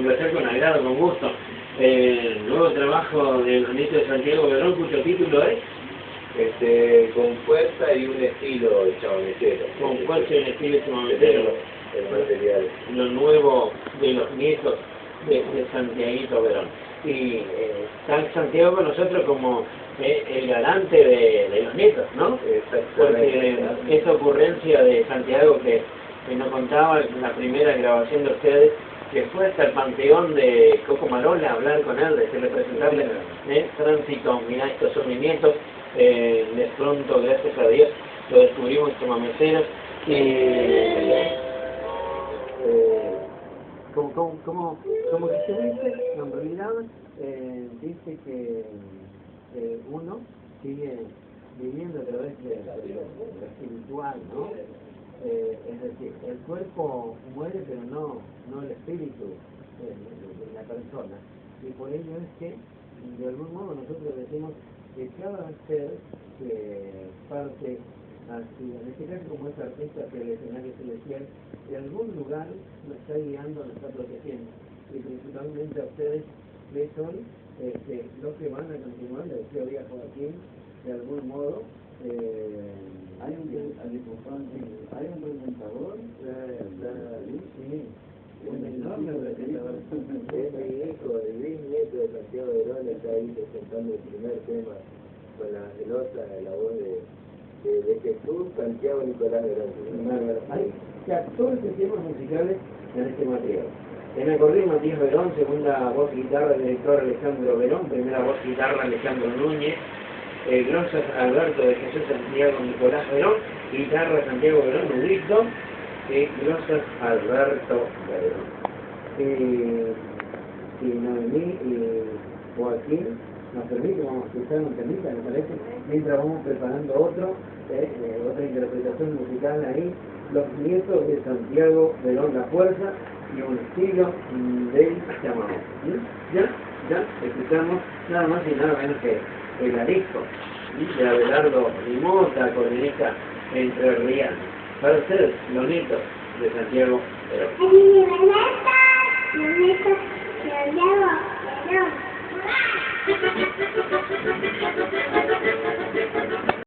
conversar con agrado, con gusto. El nuevo trabajo del ministro de Santiago Verón, cuyo título es con fuerza y un estilo chabonesero. Con fuerza y un estilo chabonesero. El material. Lo nuevo de los nietos de Santiaguito Verón. Y está Santiago con nosotros como el garante de los nietos, ¿no? Porque esa ocurrencia de Santiago que nos contaba en la primera grabación de ustedes, que fue hasta el panteón de Coco Marola a hablar con él, de presentarle tránsito, mirá, estos son mis nietos, de pronto, gracias a Dios, lo descubrimos como mecenas. Como que se dice, en realidad, dice que uno sigue viviendo a través de lo espiritual, ¿no? Es decir, el cuerpo muere, pero no el espíritu de la persona. Y por ello es que, de algún modo, nosotros decimos que cada ser que parte hacia, en este caso como es artista hacia el escenario celestial, de algún lugar nos está guiando, nos está protegiendo. Y principalmente a ustedes, que son los que van a continuar, le decía hoy a Joaquín, de algún modo, hay un presentador, sí, un enorme presentador. Es mi hijo, el bisnieto de Santiago Verón, está ahí presentando el primer tema con la celosa, la voz de Jesús, Santiago Nicolás Verón. Hay 14 temas musicales en este material. En acordeón Matías Verón, segunda voz guitarra director Alejandro Verón, primera voz guitarra Alejandro Núñez, glosas Alberto de Jesús Santiago Nicolás Verón, guitarra Santiago Verón, Nudito, y glosas Alberto Verón. Y Noemí y Joaquín nos permite, vamos a escuchar un temita, me parece, mientras vamos preparando otra interpretación musical ahí, los nietos de Santiago Verón, la fuerza y un estilo del llamado. Ya escuchamos nada más y nada menos que el Arisco de Abelardo Limota, coordinista entre Rial. Para ustedes, los nietos de Santiago Verón. Los nietos de Santiago Verón.